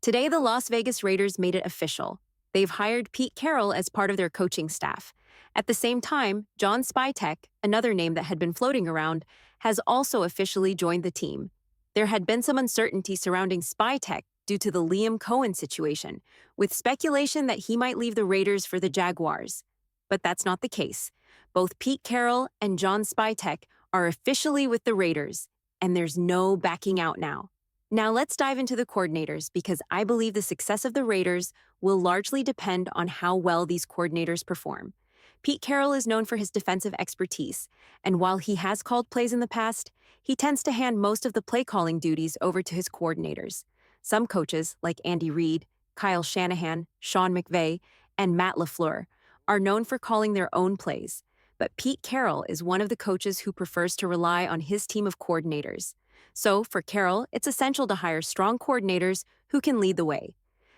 Today, the Las Vegas Raiders made it official. They've hired Pete Carroll as part of their coaching staff. At the same time, John Spytek, another name that had been floating around, has also officially joined the team. There had been some uncertainty surrounding Spytek due to the Liam Cohen situation, with speculation that he might leave the Raiders for the Jaguars. But that's not the case. Both Pete Carroll and John Spytek are officially with the Raiders, and there's no backing out now. Now let's dive into the coordinators because I believe the success of the Raiders will largely depend on how well these coordinators perform. Pete Carroll is known for his defensive expertise, and while he has called plays in the past, he tends to hand most of the play calling duties over to his coordinators. Some coaches, like Andy Reid, Kyle Shanahan, Sean McVay, and Matt LaFleur, are known for calling their own plays, but Pete Carroll is one of the coaches who prefers to rely on his team of coordinators. So, for Carroll, it's essential to hire strong coordinators who can lead the way.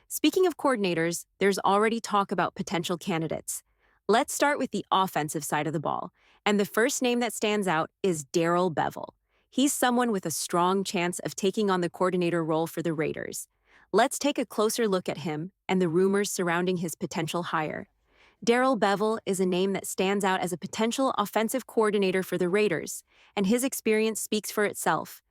Speaking of coordinators, there's already talk about potential candidates. Let's start with the offensive side of the ball, and the first name that stands out is Daryl Beville. He's someone with a strong chance of taking on the coordinator role for the Raiders. Let's take a closer look at him and the rumors surrounding his potential hire. Daryl Beville is a name that stands out as a potential offensive coordinator for the Raiders, and his experience speaks for itself.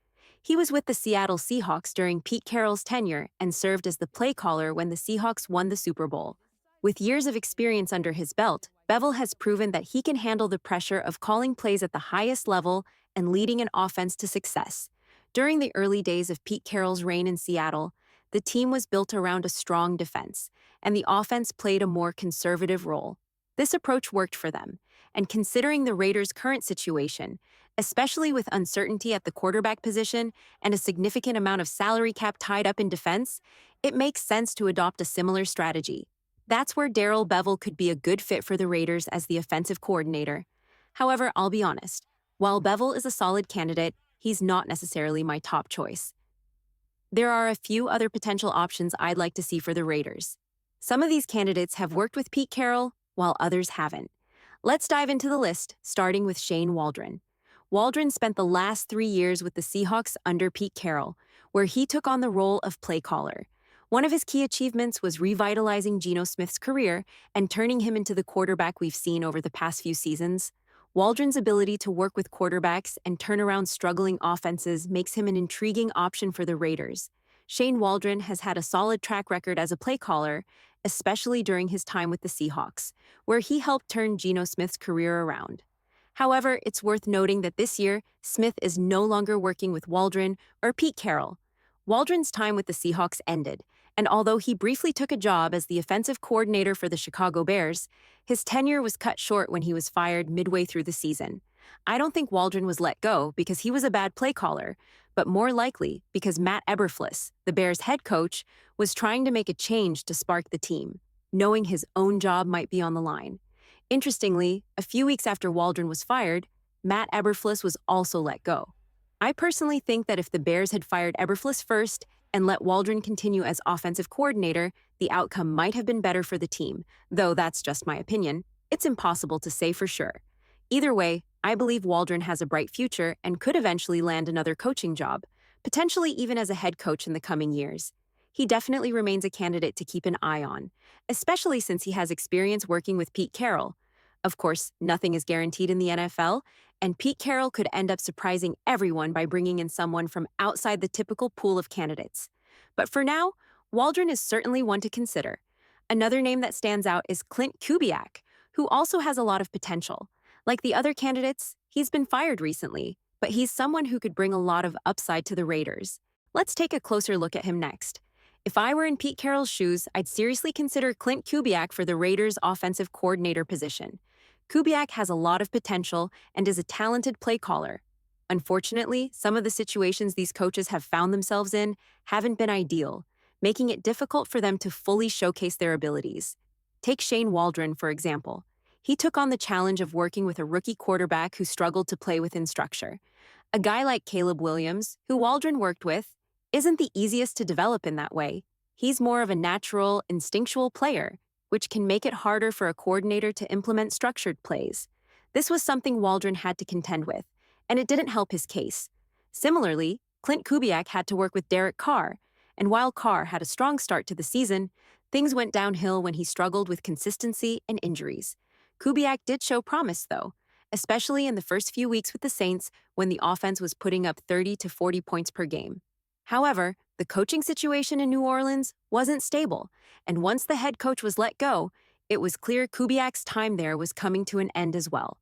He was with the Seattle Seahawks during Pete Carroll's tenure and served as the play caller when the Seahawks won the Super Bowl. With years of experience under his belt, Beville has proven that he can handle the pressure of calling plays at the highest level and leading an offense to success. During the early days of Pete Carroll's reign in Seattle, the team was built around a strong defense, and the offense played a more conservative role. This approach worked for them, and considering the Raiders' current situation, especially with uncertainty at the quarterback position and a significant amount of salary cap tied up in defense, it makes sense to adopt a similar strategy. That's where Daryl Beville could be a good fit for the Raiders as the offensive coordinator. However, I'll be honest, while Beville is a solid candidate, he's not necessarily my top choice. There are a few other potential options I'd like to see for the Raiders. Some of these candidates have worked with Pete Carroll, while others haven't. Let's dive into the list, starting with Shane Waldren. Waldren spent the last 3 years with the Seahawks under Pete Carroll, where he took on the role of play caller. One of his key achievements was revitalizing Geno Smith's career and turning him into the quarterback we've seen over the past few seasons. Waldren's ability to work with quarterbacks and turn around struggling offenses makes him an intriguing option for the Raiders. Shane Waldren has had a solid track record as a play caller, especially during his time with the Seahawks, where he helped turn Geno Smith's career around. However, it's worth noting that this year, Smith is no longer working with Waldren or Pete Carroll. Waldren's time with the Seahawks ended, and although he briefly took a job as the offensive coordinator for the Chicago Bears, his tenure was cut short when he was fired midway through the season. I don't think Waldren was let go because he was a bad play caller, but more likely because Matt Eberflus, the Bears' head coach, was trying to make a change to spark the team, knowing his own job might be on the line. Interestingly, a few weeks after Waldren was fired, Matt Eberflus was also let go. I personally think that if the Bears had fired Eberflus first and let Waldren continue as offensive coordinator, the outcome might have been better for the team, though that's just my opinion. It's impossible to say for sure. Either way, I believe Waldren has a bright future and could eventually land another coaching job, potentially even as a head coach in the coming years. He definitely remains a candidate to keep an eye on, especially since he has experience working with Pete Carroll. Of course, nothing is guaranteed in the NFL, and Pete Carroll could end up surprising everyone by bringing in someone from outside the typical pool of candidates. But for now, Waldren is certainly one to consider. Another name that stands out is Clint Kubiak, who also has a lot of potential. Like the other candidates, he's been fired recently, but he's someone who could bring a lot of upside to the Raiders. Let's take a closer look at him next. If I were in Pete Carroll's shoes, I'd seriously consider Clint Kubiak for the Raiders' offensive coordinator position. Kubiak has a lot of potential and is a talented play caller. Unfortunately, some of the situations these coaches have found themselves in haven't been ideal, making it difficult for them to fully showcase their abilities. Take Shane Waldren, for example. He took on the challenge of working with a rookie quarterback who struggled to play within structure. A guy like Caleb Williams, who Waldren worked with, isn't the easiest to develop in that way. He's more of a natural, instinctual player, which can make it harder for a coordinator to implement structured plays. This was something Waldren had to contend with, and it didn't help his case. Similarly, Clint Kubiak had to work with Derek Carr, And while Carr had a strong start to the season, things went downhill when he struggled with consistency and injuries. Kubiak did show promise, though, especially in the first few weeks with the Saints when the offense was putting up 30 to 40 points per game. However, the coaching situation in New Orleans wasn't stable, and once the head coach was let go, it was clear Kubiak's time there was coming to an end as well.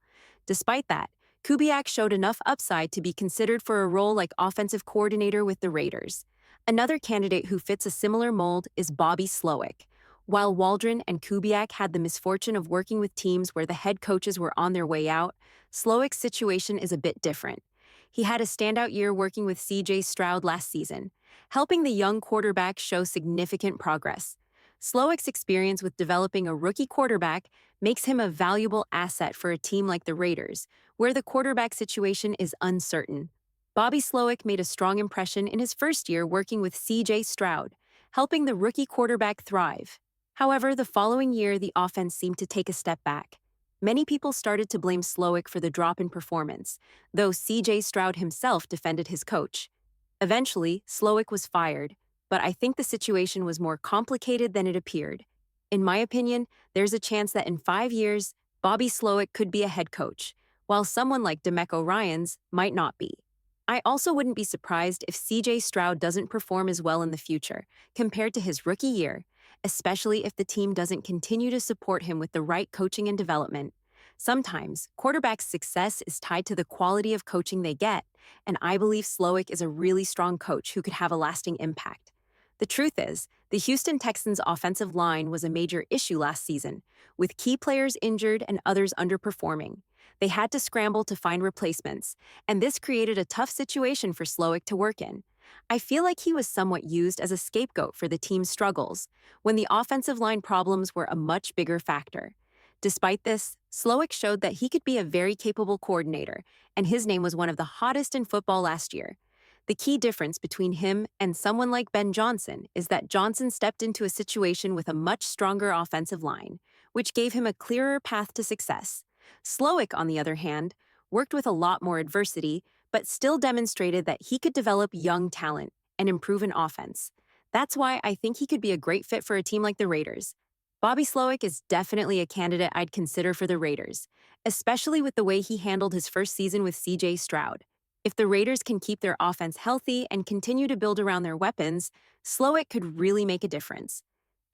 Despite that, Kubiak showed enough upside to be considered for a role like offensive coordinator with the Raiders. Another candidate who fits a similar mold is Bobby Slowick. While Waldren and Kubiak had the misfortune of working with teams where the head coaches were on their way out, Slowick's situation is a bit different. He had a standout year working with C.J. Stroud last season, helping the young quarterback show significant progress. Slowick's experience with developing a rookie quarterback makes him a valuable asset for a team like the Raiders, where the quarterback situation is uncertain. Bobby Slowick made a strong impression in his first year working with C.J. Stroud, helping the rookie quarterback thrive. However, the following year, the offense seemed to take a step back. Many people started to blame Slowick for the drop in performance, though C.J. Stroud himself defended his coach. Eventually, Slowick was fired, but I think the situation was more complicated than it appeared. In my opinion, there's a chance that in 5 years, Bobby Slowick could be a head coach, while someone like DeMeco Ryans might not be. I also wouldn't be surprised if C.J. Stroud doesn't perform as well in the future compared to his rookie year, especially if the team doesn't continue to support him with the right coaching and development. Sometimes, quarterbacks' success is tied to the quality of coaching they get, and I believe Slowick is a really strong coach who could have a lasting impact. The truth is, the Houston Texans' offensive line was a major issue last season, with key players injured and others underperforming. They had to scramble to find replacements, and this created a tough situation for Slowick to work in. I feel like he was somewhat used as a scapegoat for the team's struggles, when the offensive line problems were a much bigger factor. Despite this, Slowick showed that he could be a very capable coordinator, and his name was one of the hottest in football last year. The key difference between him and someone like Ben Johnson is that Johnson stepped into a situation with a much stronger offensive line, which gave him a clearer path to success. Slowick, on the other hand, worked with a lot more adversity, but still demonstrated that he could develop young talent and improve an offense. That's why I think he could be a great fit for a team like the Raiders. Bobby Slowick is definitely a candidate I'd consider for the Raiders, especially with the way he handled his first season with C.J. Stroud. If the Raiders can keep their offense healthy and continue to build around their weapons, Slowick could really make a difference.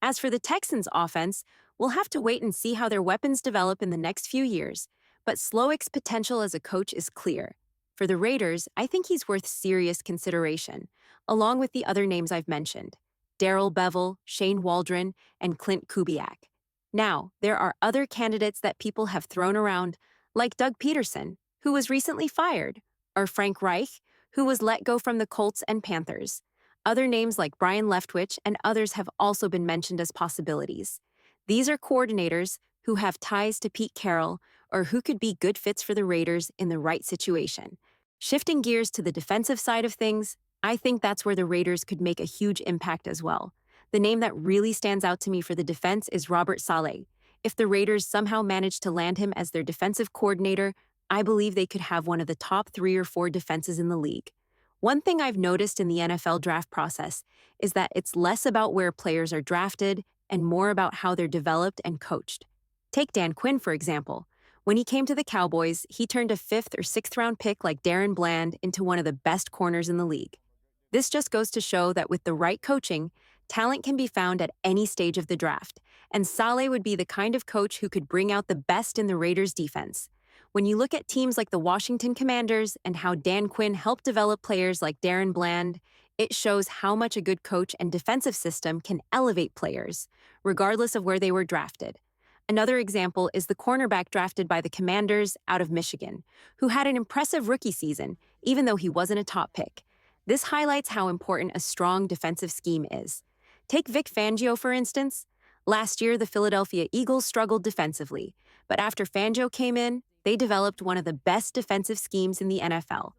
As for the Texans' offense, we'll have to wait and see how their weapons develop in the next few years, but Slowick's potential as a coach is clear. For the Raiders, I think he's worth serious consideration, along with the other names I've mentioned: Daryl Beville, Shane Waldron, and Clint Kubiak. Now, there are other candidates that people have thrown around, like Doug Peterson, who was recently fired, or Frank Reich, who was let go from the Colts and Panthers. Other names like Brian Leftwich and others have also been mentioned as possibilities. These are coordinators who have ties to Pete Carroll or who could be good fits for the Raiders in the right situation. Shifting gears to the defensive side of things, I think that's where the Raiders could make a huge impact as well. The name that really stands out to me for the defense is Robert Saleh. If the Raiders somehow manage to land him as their defensive coordinator, I believe they could have one of the top 3 or 4 defenses in the league. One thing I've noticed in the NFL draft process is that it's less about where players are drafted and more about how they're developed and coached. Take Dan Quinn, for example. When he came to the Cowboys, he turned a 5th or 6th round pick like Darren Bland into one of the best corners in the league. This just goes to show that with the right coaching, talent can be found at any stage of the draft, and Saleh would be the kind of coach who could bring out the best in the Raiders' defense. When you look at teams like the Washington Commanders and how Dan Quinn helped develop players like Darren Bland, it shows how much a good coach and defensive system can elevate players, regardless of where they were drafted. Another example is the cornerback drafted by the Commanders out of Michigan, who had an impressive rookie season, even though he wasn't a top pick. This highlights how important a strong defensive scheme is. Take Vic Fangio, for instance. Last year, the Philadelphia Eagles struggled defensively, but after Fangio came in, they developed one of the best defensive schemes in the NFL.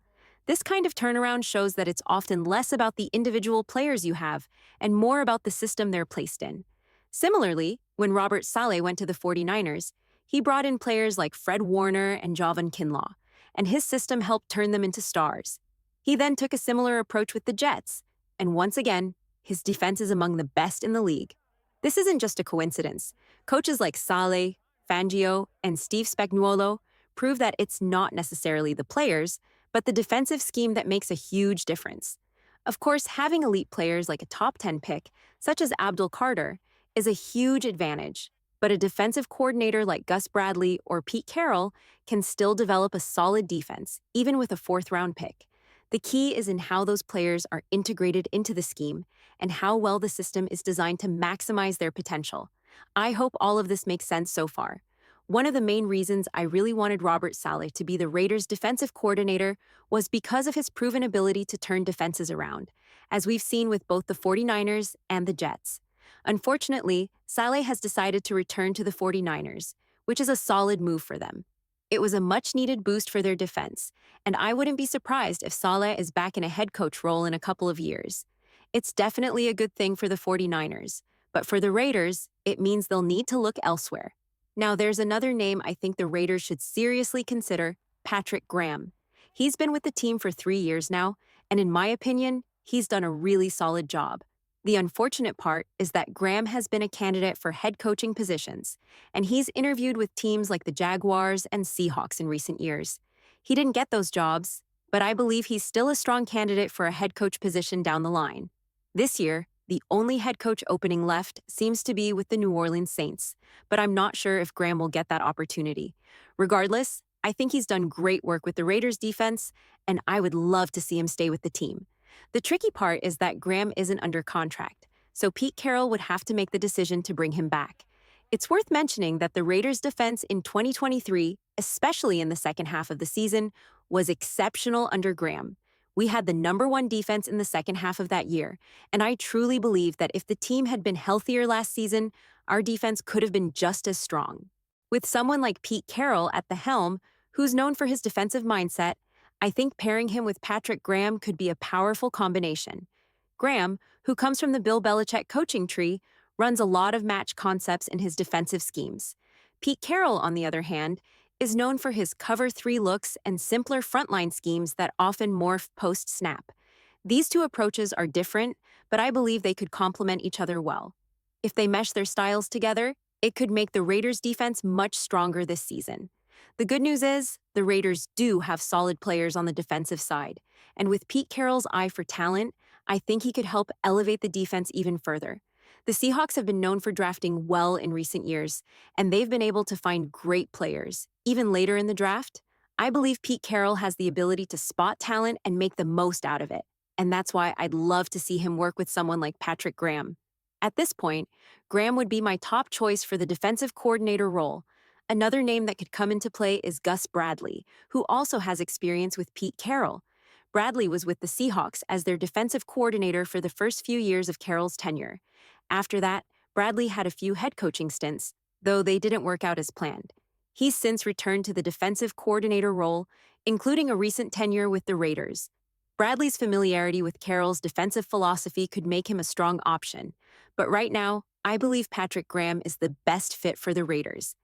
This kind of turnaround shows that it's often less about the individual players you have and more about the system they're placed in. Similarly, when Robert Saleh went to the 49ers, he brought in players like Fred Warner and Javon Kinlaw, and his system helped turn them into stars. He then took a similar approach with the Jets, and once again, his defense is among the best in the league. This isn't just a coincidence. Coaches like Saleh, Fangio, and Steve Spagnuolo prove that it's not necessarily the players, but the defensive scheme that makes a huge difference. Of course, having elite players like a top 10 pick, such as Abdul Carter, is a huge advantage. But a defensive coordinator like Gus Bradley or Pete Carroll can still develop a solid defense, even with a fourth-round pick. The key is in how those players are integrated into the scheme and how well the system is designed to maximize their potential. I hope all of this makes sense so far. One of the main reasons I really wanted Robert Saleh to be the Raiders' defensive coordinator was because of his proven ability to turn defenses around, as we've seen with both the 49ers and the Jets. Unfortunately, Saleh has decided to return to the 49ers, which is a solid move for them. It was a much-needed boost for their defense, and I wouldn't be surprised if Saleh is back in a head coach role in a couple of years. It's definitely a good thing for the 49ers, but for the Raiders, it means they'll need to look elsewhere. Now, there's another name I think the Raiders should seriously consider: Patrick Graham. He's been with the team for 3 years now, and in my opinion, he's done a really solid job. The unfortunate part is that Graham has been a candidate for head coaching positions, and he's interviewed with teams like the Jaguars and Seahawks in recent years. He didn't get those jobs, but I believe he's still a strong candidate for a head coach position down the line. This year, the only head coach opening left seems to be with the New Orleans Saints, but I'm not sure if Graham will get that opportunity. Regardless, I think he's done great work with the Raiders' defense, and I would love to see him stay with the team. The tricky part is that Graham isn't under contract, so Pete Carroll would have to make the decision to bring him back. It's worth mentioning that the Raiders' defense in 2023, especially in the second half of the season, was exceptional under Graham. We had the #1 defense in the second half of that year, and I truly believe that if the team had been healthier last season, our defense could have been just as strong. With someone like Pete Carroll at the helm, who's known for his defensive mindset, I think pairing him with Patrick Graham could be a powerful combination. Graham, who comes from the Bill Belichick coaching tree, runs a lot of match concepts in his defensive schemes. Pete Carroll, on the other hand, is known for his cover 3 looks and simpler frontline schemes that often morph post-snap. These two approaches are different, but I believe they could complement each other well. If they mesh their styles together, it could make the Raiders' defense much stronger this season. The good news is, the Raiders do have solid players on the defensive side, and with Pete Carroll's eye for talent, I think he could help elevate the defense even further. The Seahawks have been known for drafting well in recent years, and they've been able to find great players, even later in the draft. I believe Pete Carroll has the ability to spot talent and make the most out of it, and that's why I'd love to see him work with someone like Patrick Graham. At this point, Graham would be my top choice for the defensive coordinator role. Another name that could come into play is Gus Bradley, who also has experience with Pete Carroll. Bradley was with the Seahawks as their defensive coordinator for the first few years of Carroll's tenure. After that, Bradley had a few head coaching stints, though they didn't work out as planned. He's since returned to the defensive coordinator role, including a recent tenure with the Raiders. Bradley's familiarity with Carroll's defensive philosophy could make him a strong option, but right now, I believe Patrick Graham is the best fit for the Raiders.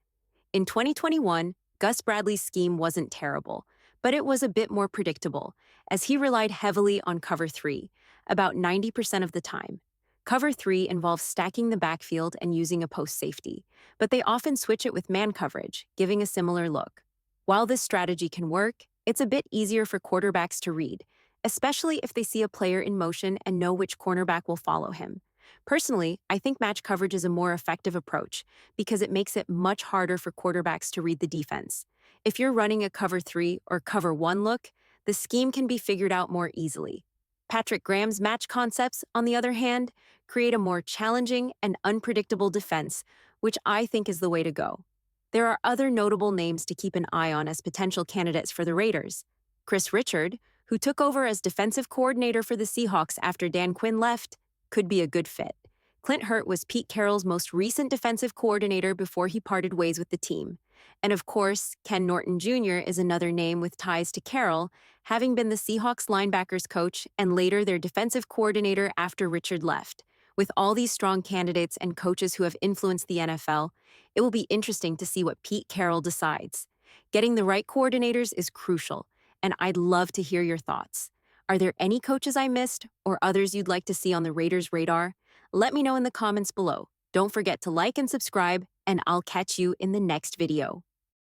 In 2021, Gus Bradley's scheme wasn't terrible, but it was a bit more predictable, as he relied heavily on cover 3, about 90% of the time. Cover 3 involves stacking the backfield and using a post safety, but they often switch it with man coverage, giving a similar look. While this strategy can work, it's a bit easier for quarterbacks to read, especially if they see a player in motion and know which cornerback will follow him. Personally, I think match coverage is a more effective approach because it makes it much harder for quarterbacks to read the defense. If you're running a cover 3 or cover 1 look, the scheme can be figured out more easily. Patrick Graham's match concepts, on the other hand, create a more challenging and unpredictable defense, which I think is the way to go. There are other notable names to keep an eye on as potential candidates for the Raiders. Chris Richard, who took over as defensive coordinator for the Seahawks after Dan Quinn left, could be a good fit. Clint Hurt was Pete Carroll's most recent defensive coordinator before he parted ways with the team. And of course, Ken Norton Jr. is another name with ties to Carroll, having been the Seahawks linebackers coach and later their defensive coordinator after Richard left. With all these strong candidates and coaches who have influenced the NFL, it will be interesting to see what Pete Carroll decides. Getting the right coordinators is crucial, and I'd love to hear your thoughts. Are there any coaches I missed or others you'd like to see on the Raiders' radar? Let me know in the comments below. Don't forget to like and subscribe, and I'll catch you in the next video.